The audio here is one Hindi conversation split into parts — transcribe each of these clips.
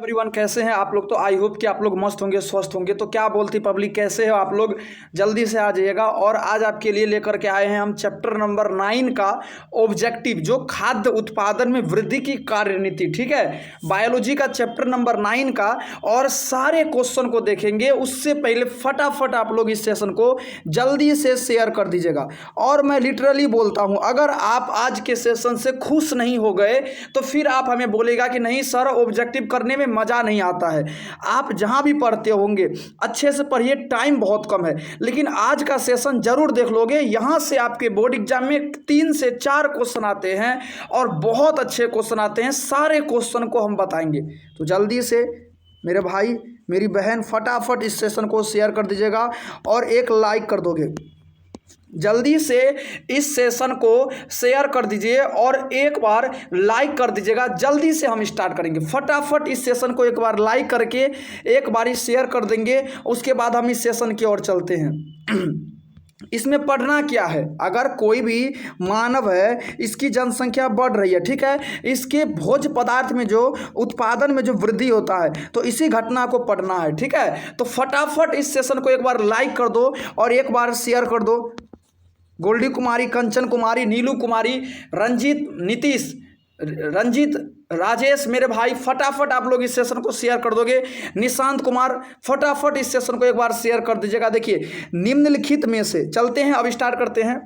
एवरीवन, कैसे हैं आप लोग। तो आई होप कि आप लोग मस्त होंगे, स्वस्थ होंगे। तो क्या बोलती पब्लिक, कैसे हो आप लोग, जल्दी से आ जाइएगा। और आज आपके लिए लेकर के आए हैं हम चैप्टर नंबर 9 का ऑब्जेक्टिव, जो खाद्य उत्पादन में वृद्धि की कार्यनीति। ठीक है, बायोलॉजी का चैप्टर नंबर 9 का, और सारे क्वेश्चन को देखेंगे। उससे पहले फटाफट आप लोग इस सेशन को जल्दी से शेयर कर दीजिएगा। और मैं लिटरली बोलता हूं, अगर आप आज के सेशन से खुश नहीं हो गए तो फिर आप हमें बोलेगा कि नहीं सर, ऑब्जेक्टिव करने में मज़ा नहीं आता है। आप जहां भी पढ़ते होंगे अच्छे से पढ़िए, टाइम बहुत कम है, लेकिन आज का सेशन जरूर देख लोगे। यहां से आपके बोर्ड एग्जाम में 3 से 4 क्वेश्चन आते हैं और बहुत अच्छे क्वेश्चन आते हैं। सारे क्वेश्चन को हम बताएंगे। तो जल्दी से मेरे भाई मेरी बहन फटाफट इस सेशन को शेयर कर दीजिएगा और एक लाइक कर दोगे। जल्दी से इस सेशन को शेयर कर दीजिए और एक बार लाइक कर दीजिएगा। जल्दी से हम स्टार्ट करेंगे। फटाफट इस सेशन को एक बार लाइक करके एक बार ही शेयर कर देंगे। उसके बाद हम इस सेशन की ओर चलते हैं। इसमें पढ़ना क्या है, अगर कोई भी मानव है, इसकी जनसंख्या बढ़ रही है, ठीक है, इसके भोज्य पदार्थ में जो उत्पादन में जो वृद्धि होता है, तो इसी घटना को पढ़ना है। ठीक है, तो फटाफट इस सेशन को एक बार लाइक कर दो और एक बार शेयर कर दो। गोल्डी कुमारी, कंचन कुमारी, नीलू कुमारी, रंजीत, नीतीश, रंजीत, राजेश, मेरे भाई फटाफट आप लोग इस सेशन को शेयर कर दोगे। निशांत कुमार, फटाफट इस सेशन को एक बार शेयर कर दीजिएगा। देखिए, निम्नलिखित में से चलते हैं, अब स्टार्ट करते हैं।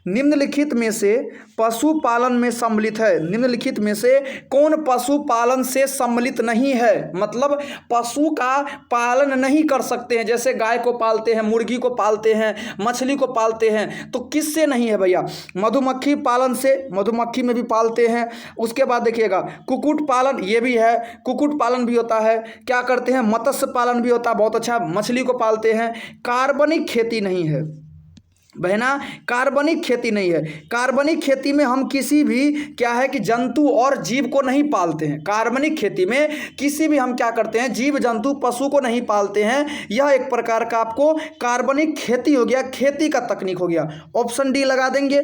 निम्नलिखित में से पशुपालन में सम्मिलित है। निम्नलिखित में से कौन पशुपालन से सम्मिलित नहीं है, मतलब पशु का पालन नहीं कर सकते हैं। जैसे गाय को पालते हैं, मुर्गी को पालते हैं, मछली को पालते हैं, तो किससे नहीं है भैया? मधुमक्खी पालन से, मधुमक्खी में भी पालते हैं। उसके बाद देखिएगा, कुक्कुट पालन, ये भी है, कुक्कुट पालन भी होता है। क्या करते हैं? मत्स्य पालन भी होता है, बहुत अच्छा, मछली को पालते हैं। कार्बनिक खेती नहीं है बहना, कार्बनिक खेती नहीं है। कार्बनिक खेती में हम किसी भी क्या है कि जंतु और जीव को नहीं पालते हैं। कार्बनिक खेती में किसी भी हम क्या करते हैं, जीव जंतु पशु को नहीं पालते हैं। यह एक प्रकार का आपको कार्बनिक खेती हो गया, खेती का तकनीक हो गया। ऑप्शन डी लगा देंगे।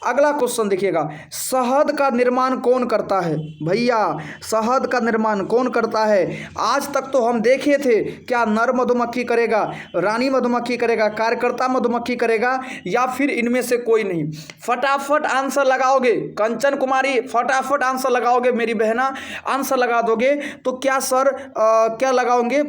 अगला क्वेश्चन देखिएगा, शहद का निर्माण कौन करता है? भैया शहद का निर्माण कौन करता है? आज तक तो हम देखे थे, क्या नर मधुमक्खी करेगा, रानी मधुमक्खी करेगा, कार्यकर्ता मधुमक्खी करेगा, या फिर इनमें से कोई नहीं? फटाफट आंसर लगाओगे। कंचन कुमारी फटाफट आंसर लगाओगे, मेरी बहना आंसर लगा दोगे। तो क्या सर क्या लगाओगे?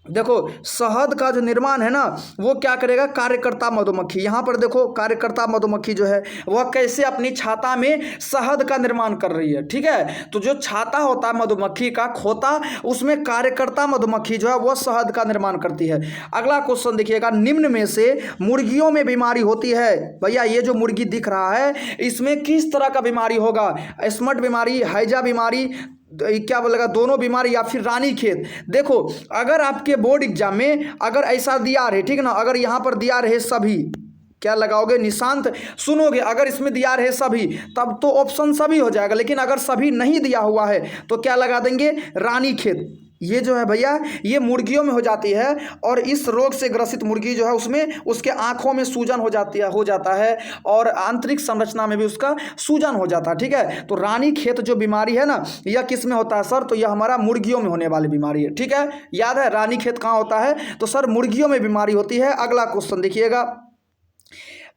देखो, शहद का जो निर्माण है ना, वो क्या करेगा? कार्यकर्ता मधुमक्खी। यहाँ पर देखो, कार्यकर्ता मधुमक्खी जो है वह कैसे अपनी छाता में शहद का निर्माण कर रही है। ठीक है, तो जो छाता होता है मधुमक्खी का, खोता, उसमें कार्यकर्ता मधुमक्खी जो है वह शहद का निर्माण करती है। अगला क्वेश्चन देखिएगा, निम्न में से मुर्गियों में बीमारी होती है। भैया ये जो मुर्गी दिख रहा है, इसमें किस तरह का बीमारी होगा? स्मट बीमारी, हैजा बीमारी, क्या बोलेगा, दोनों बीमारी, या फिर रानीखेत? देखो, अगर आपके बोर्ड एग्जाम में अगर ऐसा दिया रहे, ठीक ना, अगर यहाँ पर दिया रहे सभी, क्या लगाओगे? निशांत सुनोगे, अगर इसमें दिया रहे सभी तब तो ऑप्शन सभी हो जाएगा, लेकिन अगर सभी नहीं दिया हुआ है तो क्या लगा देंगे? रानीखेत। ये जो है भैया, ये मुर्गियों में हो जाती है, और इस रोग से ग्रसित मुर्गी जो है उसमें उसके आंखों में सूजन हो जाता है और आंतरिक संरचना में भी उसका सूजन हो जाता है। ठीक है, तो रानीखेत जो बीमारी है ना, यह किस में होता है सर? तो यह हमारा मुर्गियों में होने वाली बीमारी है। ठीक है, याद है रानीखेत कहाँ होता है? तो सर मुर्गियों में बीमारी होती है। अगला क्वेश्चन देखिएगा,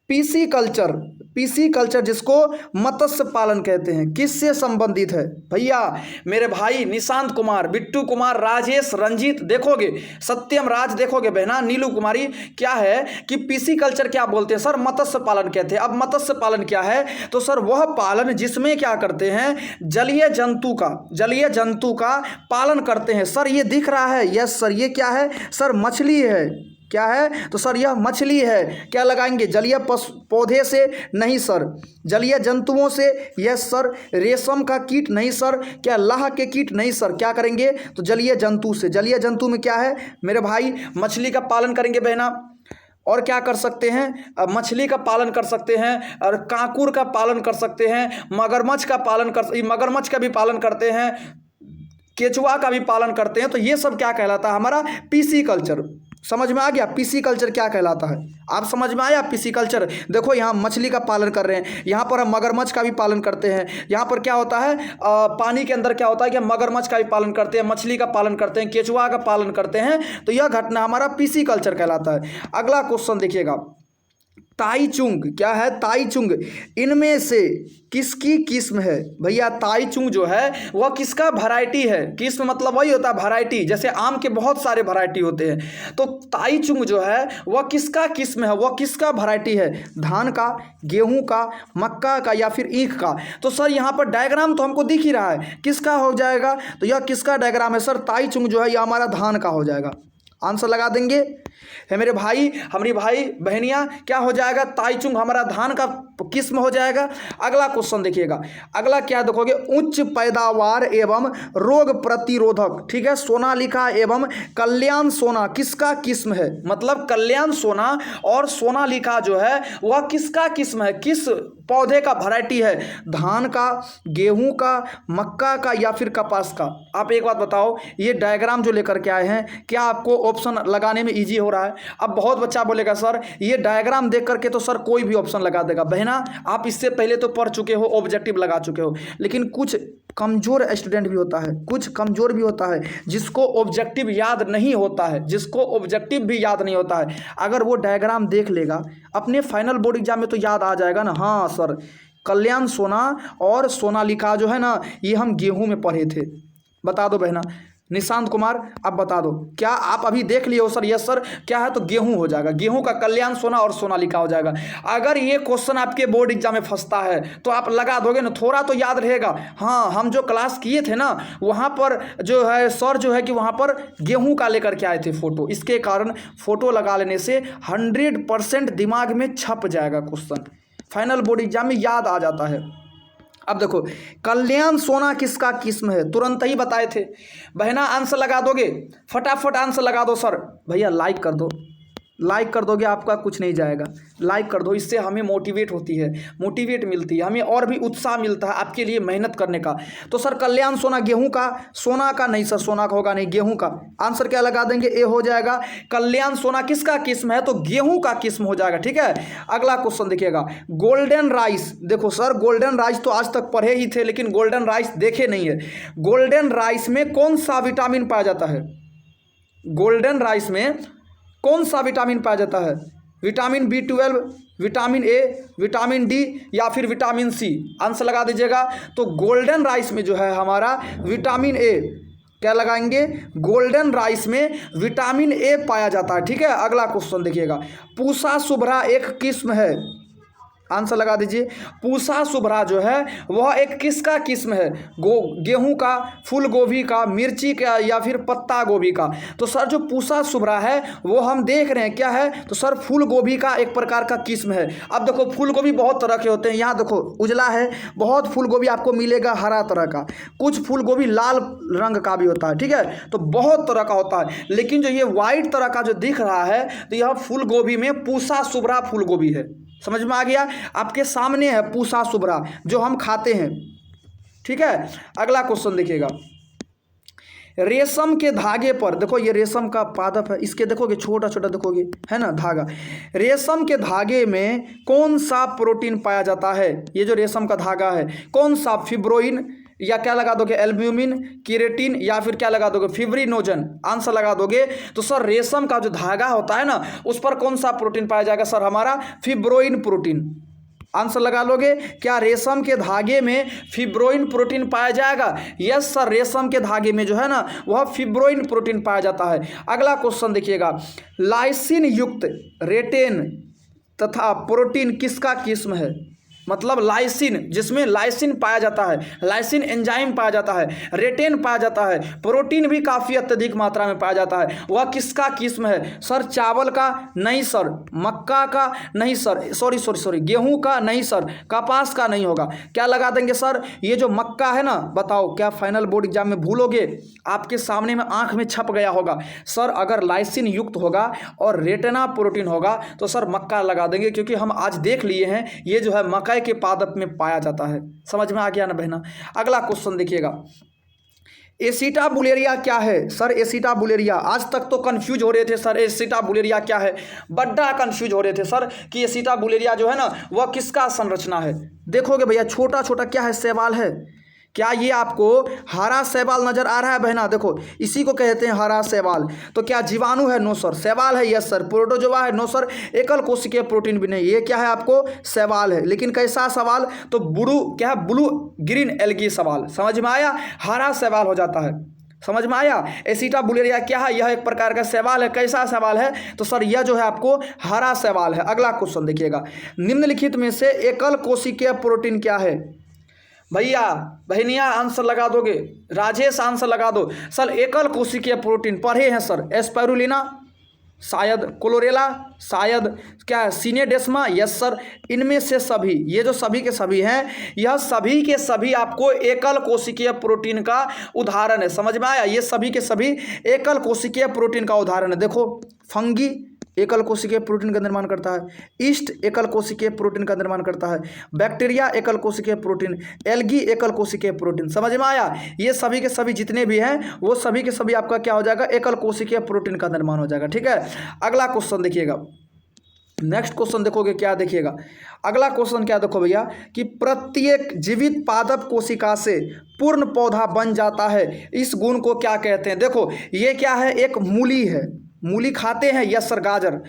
पीसी कल्चर, पीसी कल्चर जिसको मत्स्य पालन कहते हैं, किससे संबंधित है? भैया मेरे भाई निशांत कुमार, बिट्टू कुमार, राजेश, रंजीत देखोगे, सत्यम राज देखोगे, बहना नीलू कुमारी, क्या है कि पीसी कल्चर क्या बोलते हैं सर? मत्स्य पालन कहते हैं। अब मत्स्य पालन क्या है? तो सर वह पालन जिसमें क्या करते हैं, जलीय जंतु का पालन करते हैं। सर ये दिख रहा है, यस सर, ये क्या है सर? मछली है। क्या है? तो सर यह मछली है। क्या लगाएंगे? जलीय पौधे से नहीं सर, जलीय जंतुओं से, यस सर। रेशम का कीट नहीं सर, क्या लाह के कीट नहीं सर। क्या करेंगे? तो जलीय जंतु से। जलीय जंतु में क्या है मेरे भाई? मछली का पालन करेंगे बहना। और क्या कर सकते हैं? मछली का पालन कर सकते हैं, और कांकुर का पालन कर सकते हैं, मगरमच्छ का भी पालन करते हैं, केचुआ का भी पालन करते हैं। तो ये सब क्या कहलाता है? हमारा पीसी कल्चर। समझ में आ गया पिसीकल्चर क्या कहलाता है? आप समझ में आया पिसीकल्चर? देखो यहाँ मछली का पालन कर रहे हैं, यहाँ पर हम मगरमच्छ का भी पालन करते हैं। यहाँ पर क्या होता है, पानी के अंदर क्या होता है कि हम मगरमच्छ का भी पालन करते हैं, मछली का पालन करते हैं, केचुआ का पालन करते हैं। तो यह घटना हमारा पिसीकल्चर कहलाता है। अगला क्वेश्चन देखिएगा, ताईचुंग क्या है? ताईचुंग इनमें से किसकी किस्म है? भैया ताईचुंग जो है वह किसका वैरायटी है? किस्म मतलब वही होता है वैरायटी, जैसे आम के बहुत सारे वैरायटी होते हैं, तो ताईचुंग जो है वह किसका किस्म है, वह किसका वैरायटी है? धान का, गेहूं का, मक्का का या फिर ईख का? तो सर यहाँ पर डायग्राम तो हमको दिख ही रहा है, किसका हो जाएगा? तो यह किसका डायग्राम है सर? ताईचुंग जो है यह हमारा धान का हो जाएगा। आंसर लगा देंगे है मेरे भाई, हमारी भाई बहनियां, क्या हो जाएगा? ताईचुंग हमारा धान का किस्म हो जाएगा। अगला क्वेश्चन देखिएगा, अगला क्या देखोगे? उच्च पैदावार एवं रोग प्रतिरोधक, ठीक है, सोनालिका एवं कल्याण सोना किसका किस्म है? मतलब कल्याण सोना और सोनालिका जो है वह किसका किस्म है, किस पौधे का वैरायटी है? धान का, गेहूं का, मक्का का या फिर कपास का? आप एक बात बताओ, ये डायग्राम जो लेकर के आए हैं क्या आपको ऑप्शन लगाने में इजी हो रहा है? अब बहुत बच्चा बोलेगा सर ये डायग्राम देख करके तो सर कोई भी ऑप्शन लगा देगा। बहना आप इससे पहले तो पढ़ चुके हो, ऑब्जेक्टिव लगा चुके हो, लेकिन कुछ कमजोर स्टूडेंट भी होता है, कुछ कमजोर भी होता है जिसको ऑब्जेक्टिव याद नहीं होता है, जिसको ऑब्जेक्टिव भी याद नहीं होता है। अगर वो डायग्राम देख लेगा अपने फाइनल बोर्ड एग्जाम में तो याद आ जाएगा ना, हाँ सर कल्याण सोना और सोनालिका जो है ना ये हम गेहूं में पढ़े थे। बता दो बहना। निशांत कुमार आप बता दो, क्या आप अभी देख लिए हो सर? यस सर, क्या है? तो गेहूं हो जाएगा, गेहूं का कल्याण सोना और सोनालिका हो जाएगा। अगर ये क्वेश्चन आपके बोर्ड एग्जाम में फंसता है तो आप लगा दोगे ना, थोड़ा तो याद रहेगा। हाँ हम जो क्लास किए थे ना वहाँ पर जो है सर जो है कि वहाँ पर गेहूं का लेकर के आए थे फोटो, इसके कारण फोटो लगा लेने से 100% दिमाग में छप जाएगा क्वेश्चन, फाइनल बोर्ड एग्जाम में याद आ जाता है। अब देखो कल्याण सोना किसका किस्म है? तुरंत ही बताए थे बहना। आंसर लगा दोगे? फटाफट आंसर लगा दो सर। भैया लाइक कर दो, लाइक कर दोगे आपका कुछ नहीं जाएगा, लाइक कर दो, इससे हमें मोटिवेट होती है, मोटिवेट मिलती है, हमें और भी उत्साह मिलता है आपके लिए मेहनत करने का। तो सर कल्याण सोना गेहूं का, सोना का नहीं सर, सोना का होगा नहीं, गेहूं का। आंसर क्या लगा देंगे? ए हो जाएगा। कल्याण सोना किसका किस्म है? तो गेहूं का किस्म हो जाएगा, ठीक है। अगला क्वेश्चन देखिएगा, गोल्डन राइस। देखो सर गोल्डन राइस तो आज तक पढ़े ही थे लेकिन गोल्डन राइस देखे नहीं है। गोल्डन राइस में कौन सा विटामिन पाया जाता है? गोल्डन राइस में कौन सा विटामिन पाया जाता है? Vitamin B12, vitamin A, vitamin D या फिर विटामिन सी? आंसर लगा दीजिएगा। तो गोल्डन राइस में जो है हमारा विटामिन ए, क्या लगाएंगे? गोल्डन राइस में विटामिन ए पाया जाता है, ठीक है। अगला क्वेश्चन देखिएगा, पूसा शुभ्रा एक किस्म है। आंसर लगा दीजिए। पूसा शुभ्रा जो है वह एक किसका किस्म है? गेहूं का, फूल गोभी का, मिर्ची का या फिर पत्ता गोभी का? तो सर जो पूसा शुभ्रा है वो हम देख रहे हैं क्या है? तो सर फूल गोभी का एक प्रकार का किस्म है। अब देखो फूल गोभी बहुत तरह के होते हैं, यहाँ देखो उजला है, बहुत फूल गोभी आपको मिलेगा हरा तरह का, कुछ फूल गोभी लाल रंग का भी होता है, ठीक है। तो बहुत तरह का होता है, लेकिन जो ये वाइट तरह का जो दिख रहा है तो यह फूल गोभी में पूसा शुभ्रा फूल गोभी है। समझ में आ गया? आपके सामने है पूसा शुभ्रा जो हम खाते हैं, ठीक है। अगला क्वेश्चन देखिएगा, रेशम के धागे पर, देखो ये रेशम का पादप है, इसके देखोगे छोटा छोटा देखोगे है ना धागा। रेशम के धागे में कौन सा प्रोटीन पाया जाता है? ये जो रेशम का धागा है कौन सा? फिब्रोइन या क्या लगा दोगे? एल्ब्यूमिन, केराटिन या फिर क्या लगा दोगे? फिब्रिनोजन। आंसर लगा दोगे तो सर रेशम का जो धागा होता है ना उस पर कौन सा प्रोटीन पाया जाएगा? सर हमारा फिब्रोइन प्रोटीन। आंसर लगा लोगे? क्या रेशम के धागे में फिब्रोइन प्रोटीन पाया जाएगा? यस सर, रेशम के धागे में जो है ना वह फिब्रोइन प्रोटीन पाया जाता है। अगला क्वेश्चन देखिएगा, लाइसिन युक्त रेटेन तथा प्रोटीन किसका किस्म है? मतलब लाइसिन, जिसमें लाइसिन पाया जाता है, लाइसिन एंजाइम पाया जाता है, रेटेन पाया जाता है, प्रोटीन भी काफ़ी अत्यधिक मात्रा में पाया जाता है, वह किसका किस्म है? सर चावल का नहीं सर, मक्का का नहीं सर, सॉरी गेहूं का नहीं सर, कपास का नहीं होगा। क्या लगा देंगे सर? ये जो मक्का है ना, बताओ क्या फाइनल बोर्ड एग्जाम में भूलोगे? आपके सामने में आंख में छप गया होगा। सर अगर लाइसिन युक्त होगा और रेटेना प्रोटीन होगा तो सर मक्का लगा देंगे, क्योंकि हम आज देख लिए हैं ये जो है मक्का के पादप में पाया जाता है। समझ में आ गया ना बहना? अगला क्वेश्चन देखिएगा, एसिटाबुलेरिया क्या है सर? एसिटाबुलेरिया आज तक तो कंफ्यूज हो रहे थे सर, एसिटाबुलेरिया क्या है, बड़ा कंफ्यूज हो रहे थे सर कि एसिटाबुलेरिया जो है ना वह किसका संरचना है। देखोगे भैया छोटा छोटा क्या है, शैवाल है। क्या ये आपको हरा शैवाल नजर आ रहा है बहना? देखो इसी को कहते हैं हरा शैवाल। तो क्या जीवाणु है? No sir. शैवाल है? Yes sir. प्रोटोजोआ है? No sir. एकल कोशिकीय प्रोटीन भी नहीं। ये क्या है आपको? शैवाल है। लेकिन कैसा सवाल? तो ब्लू क्या है, ब्लू ग्रीन एल्गी सवाल। समझ में आया? हरा शैवाल हो जाता है। समझ में आया? एसिटाबुलेरिया क्या है? यह एक प्रकार का शैवाल है। कैसा शैवाल है? तो सर यह जो है आपको हरा शैवाल है। अगला क्वेश्चन देखिएगा, निम्नलिखित में से एकल कोशिकीय प्रोटीन क्या है? भैया बहनिया आंसर लगा दोगे? राजेश आंसर लगा दो। सर एकल कोशिकीय प्रोटीन पढ़े हैं सर, एस्पाइरुलिना शायद, क्लोरेला शायद, क्या है सिनेडेस्मा, यस सर। इनमें से सभी, ये जो सभी के सभी हैं, यह सभी के सभी आपको एकल कोशिकीय प्रोटीन का उदाहरण है। समझ में आया? ये सभी के सभी एकल कोशिकीय प्रोटीन का उदाहरण है। देखो फंगी एकल कोशिकीय प्रोटीन का निर्माण करता है, ईस्ट एकल कोशिकीय प्रोटीन का निर्माण करता है, बैक्टीरिया एकल कोशिकीय प्रोटीन, एल्गी एकल कोशिकीय प्रोटीन। समझ में आया? ये सभी के सभी जितने भी हैं वो सभी के सभी आपका क्या हो जाएगा? एकल कोशिकीय प्रोटीन का निर्माण हो जाएगा। ठीक है, अगला क्वेश्चन देखिएगा। नेक्स्ट क्वेश्चन देखोगे क्या? देखिएगा अगला क्वेश्चन क्या, देखो भैया कि प्रत्येक जीवित पादप कोशिका से पूर्ण पौधा बन जाता है, इस गुण को क्या कहते हैं? देखो ये क्या है? एक मूली है। मूली खाते हैं? Yes sir. गाजर,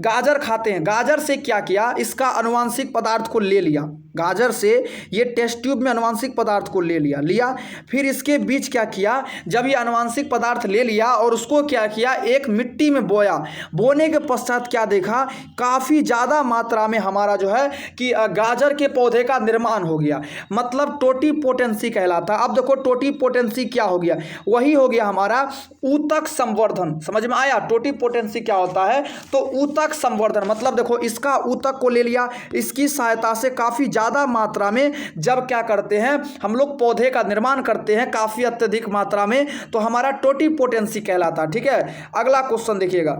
गाजर खाते हैं। गाजर से क्या किया? इसका अनुवांशिक पदार्थ को ले लिया। गाजर से ये टेस्ट ट्यूब में अनुवांशिक पदार्थ को ले लिया फिर इसके बीच क्या किया? जब ये अनुवांशिक पदार्थ ले लिया और उसको क्या किया? एक मिट्टी में बोया। बोने के पश्चात क्या देखा? काफ़ी ज़्यादा मात्रा में हमारा जो है कि गाजर के पौधे का निर्माण हो गया, मतलब टोटीपोटेंसी कहलाता। अब देखो टोटीपोटेंसी क्या हो गया? वही हो गया हमारा ऊतक संवर्धन। समझ में आया? टोटीपोटेंसी क्या होता है? तो ऊतक संवर्धन, मतलब देखो इसका ऊतक को ले लिया, इसकी सहायता से काफ़ी ज़्यादा मात्रा में जब क्या करते हैं हम लोग पौधे का निर्माण करते हैं काफ़ी अत्यधिक मात्रा में, तो हमारा टोटीपोटेंसी कहलाता है। ठीक है, अगला क्वेश्चन देखिएगा,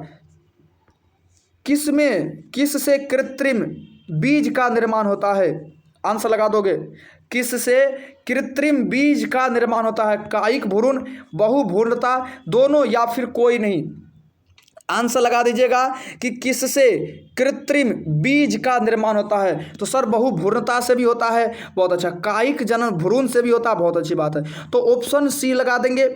किस से कृत्रिम बीज का निर्माण होता है? आंसर लगा दोगे? किस से कृत्रिम बीज का निर्माण होता है? कायिक भ्रूण, बहुभ्रूणता, दोनों, या फिर कोई नहीं? आंसर लगा दीजिएगा कि किससे कृत्रिम बीज का निर्माण होता है? तो सर बहुभ्रूणता से भी होता है। बहुत अच्छा। कायिक जनन भ्रूण से भी होता है। बहुत अच्छी बात है। तो ऑप्शन सी लगा देंगे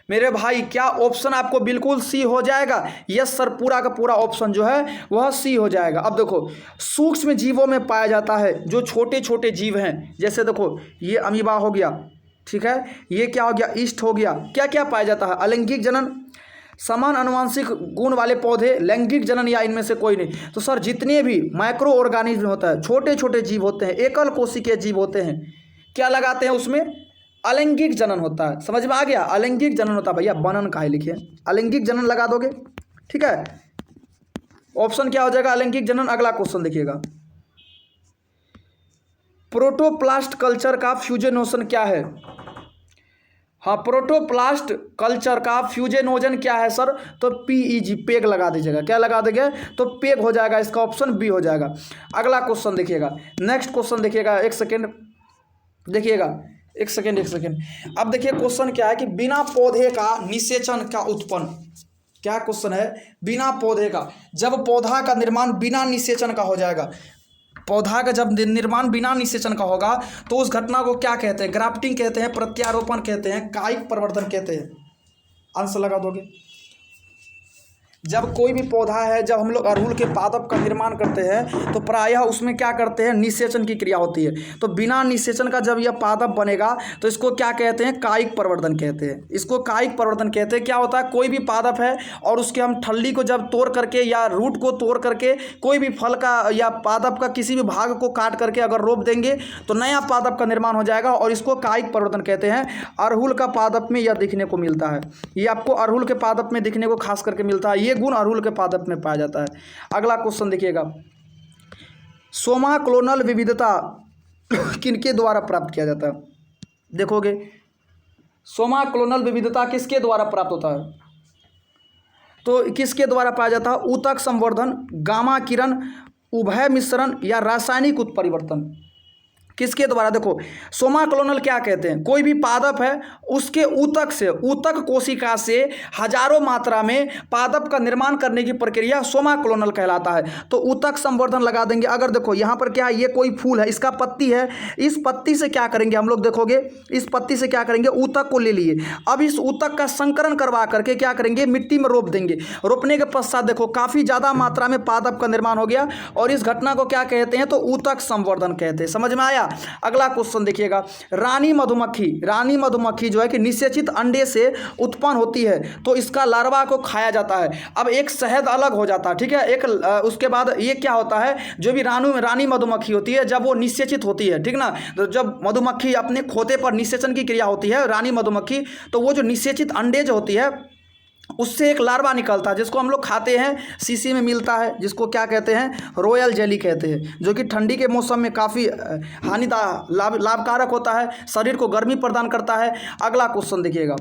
मेरे भाई। क्या ऑप्शन आपको बिल्कुल सी हो जाएगा? यस सर, पूरा का पूरा ऑप्शन जो है वह सी हो जाएगा। अब देखो सूक्ष्म जीवों में पाया जाता है, जो छोटे छोटे जीव हैं, जैसे देखो ये अमीबा हो गया, ठीक है, ये क्या हो गया? ईस्ट हो गया। क्या क्या पाया जाता है? अलैंगिक जनन, समान अनुवांशिक गुण वाले पौधे, लैंगिक जनन, या इनमें से कोई नहीं? तो सर जितने भी माइक्रो ऑर्गेनिज्म होता है, छोटे छोटे जीव होते हैं, एकल कोशिकीय जीव होते हैं, क्या लगाते हैं उसमें? अलैंगिक जनन होता है। समझ में आ गया? अलैंगिक जनन होता है। भैया बनन काहे लिखे? अलैंगिक जनन लगा दोगे। ठीक है, ऑप्शन क्या हो जाएगा? अलैंगिक जनन। अगला क्वेश्चन देखिएगा, प्रोटोप्लास्ट कल्चर का फ्यूजनोशन क्या है? हाँ, प्रोटोप्लास्ट कल्चर का फ्यूजनोजन क्या है सर? तो PEG, पेग लगा दीजिएगा। क्या लगा देंगे? तो पेग हो जाएगा। इसका ऑप्शन बी हो जाएगा। अगला क्वेश्चन देखिएगा, नेक्स्ट क्वेश्चन देखिएगा। एक सेकेंड देखिएगा, एक सेकेंड। अब देखिए क्वेश्चन क्या है कि बिना पौधे का निषेचन का उत्पन्न, क्या क्वेश्चन है? बिना पौधे का, जब पौधा का निर्माण बिना निषेचन का हो जाएगा, पौधा का जब निर्माण बिना निषेचन का होगा तो उस घटना को क्या कहते हैं? ग्राफ्टिंग कहते हैं, प्रत्यारोपण कहते हैं, कायिक प्रवर्धन कहते हैं। आंसर लगा दोगे? जब कोई भी पौधा है, जब हम लोग अड़हुल के पादप का निर्माण करते हैं तो प्रायः उसमें क्या करते हैं? निषेचन की क्रिया होती है। तो बिना निषेचन का जब यह पादप बनेगा तो इसको क्या कहते हैं? कायिक प्रवर्धन कहते हैं। इसको कायिक प्रवर्धन कहते हैं। क्या होता है? कोई भी पादप है और उसके हम ठल्ली को जब तोड़ करके या रूट को तोड़ करके कोई भी फल का या पादप का किसी भी भाग को काट करके अगर रोप देंगे तो नया पादप का निर्माण हो जाएगा, और इसको कायिक प्रवर्धन कहते हैं। अड़हुल का पादप में यह दिखने को मिलता है। ये आपको अड़हुल के पादप में दिखने को खास करके मिलता है। ये गुण अड़हुल के पादप में पाया जाता है। अगला क्वेश्चन देखिएगा, सोमा क्लोनल विविधता किनके द्वारा प्राप्त किया जाता है? देखोगे सोमा क्लोनल विविधता किसके द्वारा प्राप्त होता है? तो किसके द्वारा पाया जाता है? ऊतक संवर्धन, गामा किरण, उभय मिश्रण, या रासायनिक उत्परिवर्तन? किसके द्वारा? देखो सोमा क्लोनल क्या कहते हैं, कोई भी पादप है उसके ऊतक से, ऊतक कोशिका से हजारों मात्रा में पादप का निर्माण करने की प्रक्रिया सोमा क्लोनल कहलाता है। तो ऊतक संवर्धन लगा देंगे। अगर देखो यहाँ पर क्या है, ये कोई फूल है, इसका पत्ती है, इस पत्ती से क्या करेंगे हम लोग, देखोगे इस पत्ती से क्या करेंगे, ऊतक को ले लिए, अब इस ऊतक का संकरण करवा करके क्या करेंगे, मिट्टी में रोप देंगे। रोपने के पश्चात देखो काफी ज्यादा मात्रा में पादप का निर्माण हो गया, और इस घटना को क्या कहते हैं, तो ऊतक संवर्धन कहते हैं। समझ में आया? अगला क्वेश्चन देखिएगा, रानी मधुमक्खी जो है कि निषेचित अंडे से उत्पन्न होती है, तो इसका लार्वा को खाया जाता है। अब एक शहद अलग हो जाता है, ठीक है, एक उसके बाद ये क्या होता है, जो भी रानी मधुमक्खी होती है जब वो निषेचित होती है, ठीक ना, तो जब मधुमक्खी अपने खोते पर निषेचन की क्रिया होती है रानी मधुमक्खी, तो वो जो निषेचित अंडे जो होती है उससे एक लार्वा निकलता है जिसको हम लोग खाते हैं, शीशी में मिलता है, जिसको क्या कहते हैं, रॉयल जेली कहते हैं, जो कि ठंडी के मौसम में काफ़ी लाभकारक होता है, शरीर को गर्मी प्रदान करता है। अगला क्वेश्चन देखिएगा,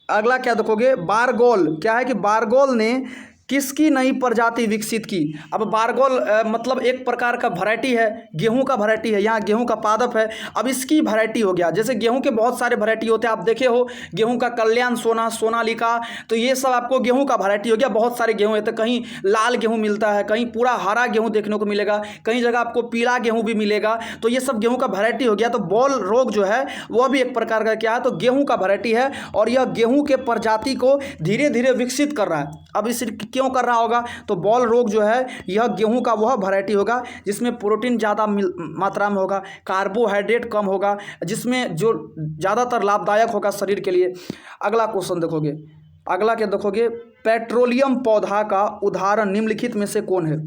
अगला क्या देखोगे, बारगोल क्या है कि बारगोल ने किसकी नई प्रजाति विकसित की। अब बारगोल मतलब एक प्रकार का वैरायटी है, गेहूं का वैरायटी है, यहाँ गेहूं का पादप है, अब इसकी वैरायटी हो गया। जैसे गेहूं के बहुत सारे वैरायटी होते हैं, आप देखे हो गेहूं का कल्याण, सोनालिका, तो ये सब आपको गेहूं का वैरायटी हो गया। बहुत सारे गेहूं होते हैं, कहीं लाल गेहूँ मिलता है, कहीं पूरा हरा गेहूँ देखने को मिलेगा, कहीं जगह आपको पीला गेहूँ भी मिलेगा, तो ये सब गेहूँ का वैरायटी हो गया। तो बॉल रोग जो है वह भी एक प्रकार का क्या है, तो गेहूँ का वैरायटी है, और यह गेहूँ के प्रजाति को धीरे धीरे विकसित कर रहा है। अब इस क्यों कर रहा होगा, तो बॉल रोग जो है यह गेहूं का वह वैरायटी होगा जिसमें प्रोटीन ज़्यादा मात्रा में होगा, कार्बोहाइड्रेट कम होगा, जिसमें जो ज़्यादातर लाभदायक होगा शरीर के लिए। अगला क्वेश्चन देखोगे, अगला क्या देखोगे, पेट्रोलियम पौधा का उदाहरण निम्नलिखित में से कौन है?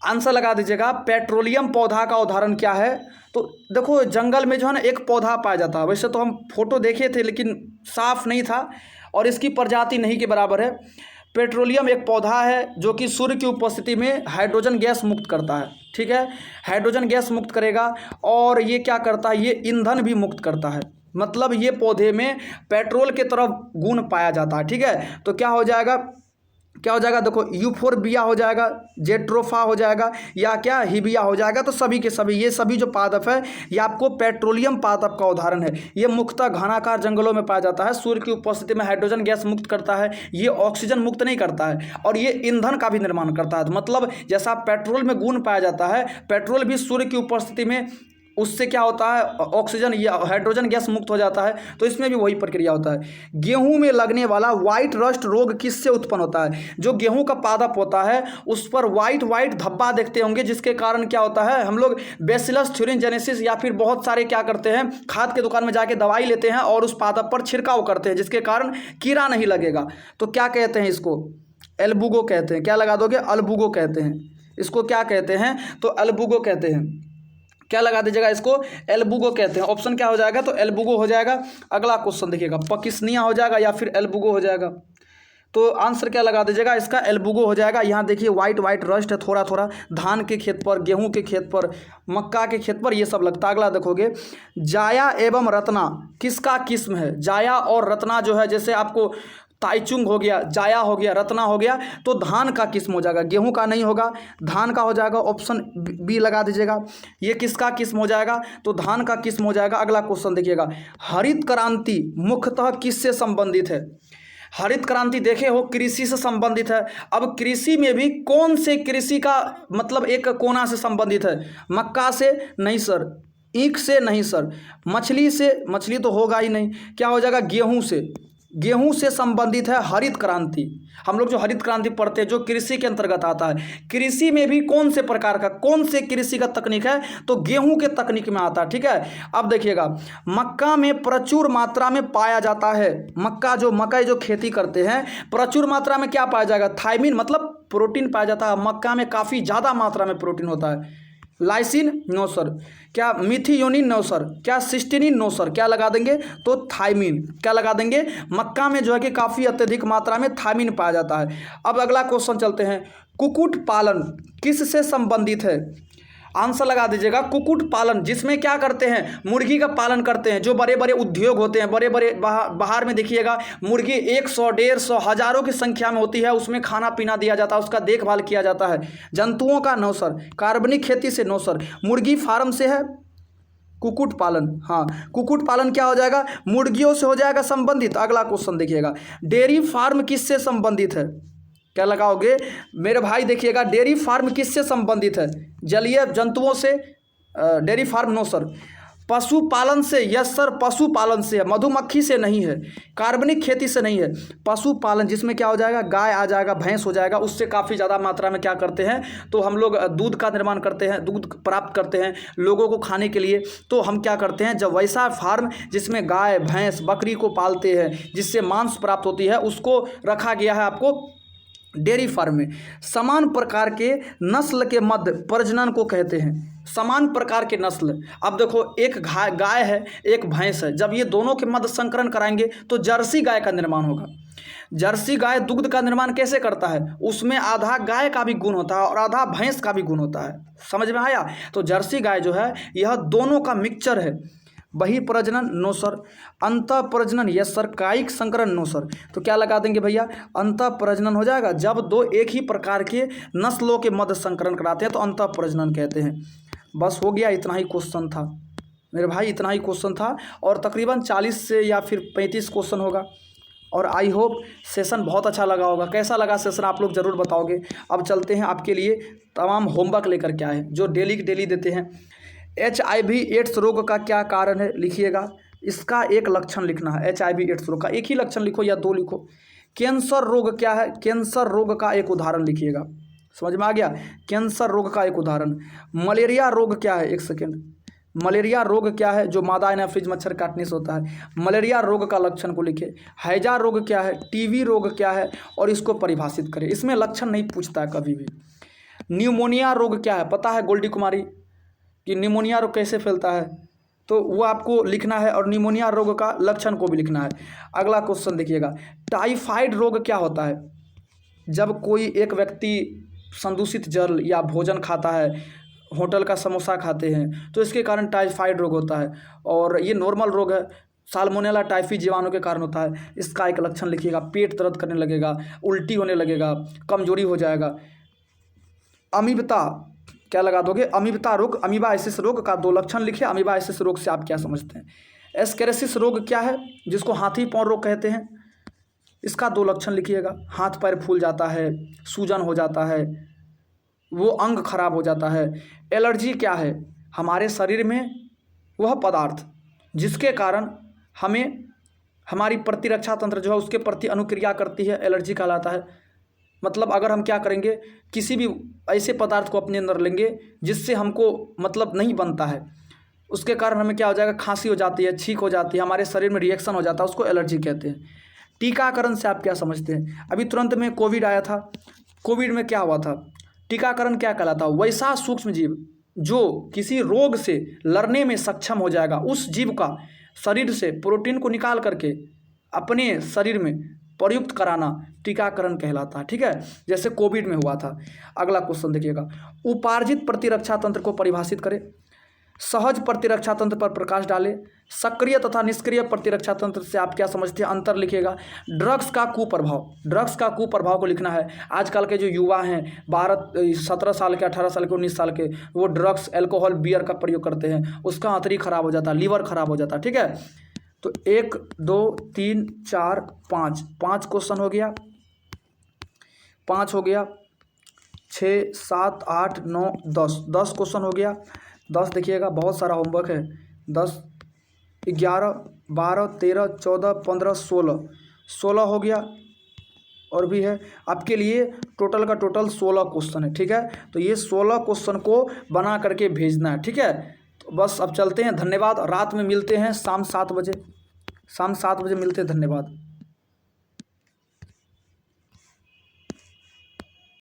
आंसर लगा दीजिएगा, पेट्रोलियम पौधा का उदाहरण क्या है। तो देखो जंगल में जो है ना एक पौधा पाया जाता है, वैसे तो हम फोटो देखे थे लेकिन साफ नहीं था और इसकी प्रजाति नहीं के बराबर है। पेट्रोलियम एक पौधा है जो कि सूर्य की उपस्थिति में हाइड्रोजन गैस मुक्त करता है, ठीक है, हाइड्रोजन गैस मुक्त करेगा, और ये क्या करता है, ये ईंधन भी मुक्त करता है। मतलब ये पौधे में पेट्रोल के तरफ गुण पाया जाता है, ठीक है। तो क्या हो जाएगा, देखो यूफोरबिया हो जाएगा, जेट्रोफा हो जाएगा, या क्या हिबिया हो जाएगा। तो सभी के सभी ये सभी जो पादप है ये आपको पेट्रोलियम पादप का उदाहरण है। ये मुख्यतः घनाकार जंगलों में पाया जाता है, सूर्य की उपस्थिति में हाइड्रोजन गैस मुक्त करता है, ये ऑक्सीजन मुक्त नहीं करता है, और ये ईंधन का भी निर्माण करता है। मतलब जैसा पेट्रोल में गुण पाया जाता है, पेट्रोल भी सूर्य की उपस्थिति में उससे क्या होता है, ऑक्सीजन या हाइड्रोजन गैस मुक्त हो जाता है, तो इसमें भी वही प्रक्रिया होता है। गेहूं में लगने वाला व्हाइट रस्ट रोग किससे उत्पन्न होता है? जो गेहूं का पादप होता है उस पर व्हाइट धब्बा देखते होंगे, जिसके कारण क्या होता है, हम लोग बैसिलस थ्यूरिनजेनेसिस या फिर बहुत सारे क्या करते हैं, खाद के दुकान में जाके दवाई लेते हैं और उस पादप पर छिड़काव करते हैं, जिसके कारण कीड़ा नहीं लगेगा। तो क्या कहते हैं इसको, एल्बुगो कहते हैं। क्या लगा दोगे, अल्बुगो कहते हैं इसको। क्या कहते हैं, तो अल्बुगो कहते हैं। क्या लगा दीजिएगा, इसको एल्बुगो कहते हैं। ऑप्शन क्या हो जाएगा, तो एल्बुगो हो जाएगा। अगला क्वेश्चन देखिएगा, पकिस्निया हो जाएगा या फिर एल्बुगो हो जाएगा। तो आंसर क्या लगा दीजिएगा, इसका एल्बुगो हो जाएगा। यहाँ देखिए व्हाइट रस्ट है थोड़ा थोड़ा, धान के खेत पर, गेहूं के खेत पर, मक्का के खेत पर ये सब लगता है। अगला देखोगे, जाया एवं रत्ना किसका किस्म है? जाया और रत्ना जो है, जैसे आपको ताइचुंग हो गया, जाया हो गया, रत्ना हो गया, तो धान का किस्म हो जाएगा, गेहूं का नहीं होगा, धान का हो जाएगा। ऑप्शन बी लगा दीजिएगा। ये किसका किस्म हो जाएगा, तो धान का किस्म हो जाएगा। अगला क्वेश्चन देखिएगा, हरित क्रांति मुख्यतः किससे संबंधित है? हरित क्रांति देखे हो कृषि से संबंधित है। अब कृषि में भी कौन से कृषि का मतलब एक कोना से संबंधित है? मक्का से नहीं सर, ईख से नहीं सर, मछली से, मछली तो होगा ही नहीं। क्या हो जाएगा, गेहूं से, गेहूं से संबंधित है हरित क्रांति। हम लोग जो हरित क्रांति पढ़ते हैं जो कृषि के अंतर्गत आता है, कृषि में भी कौन से प्रकार का, कौन से कृषि का तकनीक है, तो गेहूं के तकनीक में आता है, ठीक है। अब देखिएगा, मक्का में प्रचुर मात्रा में पाया जाता है, मकई जो खेती करते हैं प्रचुर मात्रा में क्या पाया जाएगा, थायमिन, मतलब प्रोटीन पाया जाता है। मक्का में काफ़ी ज़्यादा मात्रा में प्रोटीन होता है। लाइसिन नो सर, क्या मिथियोनिन नो सर, क्या सिस्टीनिन नो सर। क्या लगा देंगे, तो थायमिन। क्या लगा देंगे, मक्का में जो है कि काफ़ी अत्यधिक मात्रा में थायमिन पाया जाता है। अब अगला क्वेश्चन चलते हैं, कुक्कुट पालन किससे संबंधित है? आंसर लगा दीजिएगा। कुक्कुट पालन, जिसमें क्या करते हैं, मुर्गी का पालन करते हैं। जो बड़े बड़े उद्योग होते हैं, बड़े बड़े बाहर में देखिएगा मुर्गी 100, 150, हजारों की संख्या में होती है, उसमें खाना पीना दिया जाता है, उसका देखभाल किया जाता है। जंतुओं का नो सर, कार्बनिक खेती से नो सर, मुर्गी फार्म से है कुक्कुट पालन। हाँ, कुक्कुट पालन क्या हो जाएगा, मुर्गियों से हो जाएगा संबंधित। अगला क्वेश्चन देखिएगा, डेयरी फार्म किससे संबंधित है, क्या लगाओगे मेरे भाई, देखिएगा डेयरी फार्म किससे संबंधित है, जलीय जंतुओं से, डेयरी फार्म नो सर। पशुपालन से, यस सर पशुपालन से है, मधुमक्खी से नहीं है, कार्बनिक खेती से नहीं है, पशुपालन जिसमें क्या हो जाएगा, गाय आ जाएगा, भैंस हो जाएगा, उससे काफ़ी ज़्यादा मात्रा में क्या करते हैं, तो हम लोग दूध का निर्माण करते हैं, दूध प्राप्त करते हैं लोगों को खाने के लिए। तो हम क्या करते हैं, जब वैसा फार्म जिसमें गाय भैंस बकरी को पालते हैं, जिससे मांस प्राप्त होती है, उसको रखा गया है आपको डेयरी फार्म में। समान प्रकार के नस्ल के मध्य प्रजनन को कहते हैं, समान प्रकार के नस्ल। अब देखो एक गाय है, एक भैंस है, जब ये दोनों के मध्य संकरण कराएंगे तो जर्सी गाय का निर्माण होगा। जर्सी गाय दुग्ध का निर्माण कैसे करता है, उसमें आधा गाय का भी गुण होता है और आधा भैंस का भी गुण होता है, समझ में आया। तो जर्सी गाय जो है यह दोनों का मिक्सचर है। बही प्रजनन नो सर, अंत प्रजनन यस सर, कायिक संकरण नो सर। तो क्या लगा देंगे भैया, अंत प्रजनन हो जाएगा। जब दो एक ही प्रकार के नस्लों के मध्य संकरण कराते हैं तो अंत प्रजनन कहते हैं। बस हो गया, इतना ही क्वेश्चन था मेरे भाई, इतना ही क्वेश्चन था और तकरीबन 40 से या फिर 35 क्वेश्चन होगा। और आई होप सेशन बहुत अच्छा लगा होगा। कैसा लगा सेशन आप लोग ज़रूर बताओगे। अब चलते हैं, आपके लिए तमाम होमवर्क लेकर के आए जो डेली डेली देते हैं। HIV एड्स रोग का क्या कारण है, लिखिएगा। इसका एक लक्षण लिखना है, HIV एड्स रोग का एक ही लक्षण लिखो या दो लिखो। कैंसर रोग क्या है, कैंसर रोग का एक उदाहरण लिखिएगा। समझ में आ गया, कैंसर रोग का एक उदाहरण। मलेरिया रोग क्या है, एक सेकेंड, मलेरिया रोग क्या है, जो मादा एनाफिज मच्छर काटने से होता है। मलेरिया रोग का लक्षण को लिखे। हैजा रोग क्या है, TB रोग क्या है और इसको परिभाषित करें। इसमें लक्षण नहीं पूछता है कभी भी। न्यूमोनिया रोग क्या है, पता है गोल्डी कुमारी कि निमोनिया रोग कैसे फैलता है, तो वो आपको लिखना है और निमोनिया रोग का लक्षण को भी लिखना है। अगला क्वेश्चन देखिएगा, टाइफाइड रोग क्या होता है। जब कोई एक व्यक्ति संदूषित जल या भोजन खाता है, होटल का समोसा खाते हैं, तो इसके कारण टाइफाइड रोग होता है और ये नॉर्मल रोग है। साल्मोनेला टाइफी जीवाणु के कारण होता है। इसका एक लक्षण लिखिएगा, पेट दर्द करने लगेगा, उल्टी होने लगेगा, कमजोरी हो जाएगा। अमीबता क्या लगा दोगे, अमीबता रोग, अमीबाइसिस रोग का दो लक्षण लिखे। अमीबाइसिस रोग से आप क्या समझते हैं। एस्केरेसिस रोग क्या है, जिसको हाथी पाँव रोग कहते हैं, इसका दो लक्षण लिखिएगा। हाथ पैर फूल जाता है, सूजन हो जाता है, वो अंग खराब हो जाता है। एलर्जी क्या है, हमारे शरीर में वह पदार्थ जिसके कारण हमें हमारी प्रतिरक्षा तंत्र जो है उसके प्रति अनुक्रिया करती है, एलर्जी कहलाता है। मतलब अगर हम क्या करेंगे, किसी भी ऐसे पदार्थ को अपने अंदर लेंगे जिससे हमको मतलब नहीं बनता है, उसके कारण हमें क्या हो जाएगा, खांसी हो जाती है, छींक हो जाती है, हमारे शरीर में रिएक्शन हो जाता है, उसको एलर्जी कहते हैं। टीकाकरण से आप क्या समझते हैं। अभी तुरंत में कोविड आया था, कोविड में क्या हुआ था, टीकाकरण क्या कहलाता है, वैसा सूक्ष्म जीव जो किसी रोग से लड़ने में सक्षम हो जाएगा, उस जीव का शरीर से प्रोटीन को निकाल करके अपने शरीर में प्रयुक्त कराना टीकाकरण कहलाता है। ठीक है, जैसे कोविड में हुआ था। अगला क्वेश्चन देखिएगा, उपार्जित प्रतिरक्षा तंत्र को परिभाषित करें। सहज प्रतिरक्षा तंत्र पर प्रकाश डालें। सक्रिय तथा निष्क्रिय प्रतिरक्षा तंत्र से आप क्या समझते हैं, अंतर लिखिएगा। ड्रग्स का कुप्रभाव, ड्रग्स का कुप्रभाव को लिखना है। आजकल के जो युवा हैं 17 साल के, 18 साल के, 19 साल के, वो ड्रग्स, अल्कोहल, बियर का प्रयोग करते हैं, उसका आंतरी खराब हो जाता है, लीवर खराब हो जाता है। ठीक है, तो 1 2 3 4 5 क्वेश्चन हो गया, 5 हो गया, 6 7 8 9 10 क्वेश्चन हो गया। 10 देखिएगा, बहुत सारा होमवर्क है। 10 11 12 13 14 15 16 हो गया और भी है आपके लिए। टोटल का टोटल 16 क्वेश्चन है। ठीक है, तो ये 16 क्वेश्चन को बना करके भेजना है। ठीक है, तो बस अब चलते हैं, धन्यवाद। रात में मिलते हैं शाम 7 बजे, शाम 7 बजे मिलते हैं, धन्यवाद।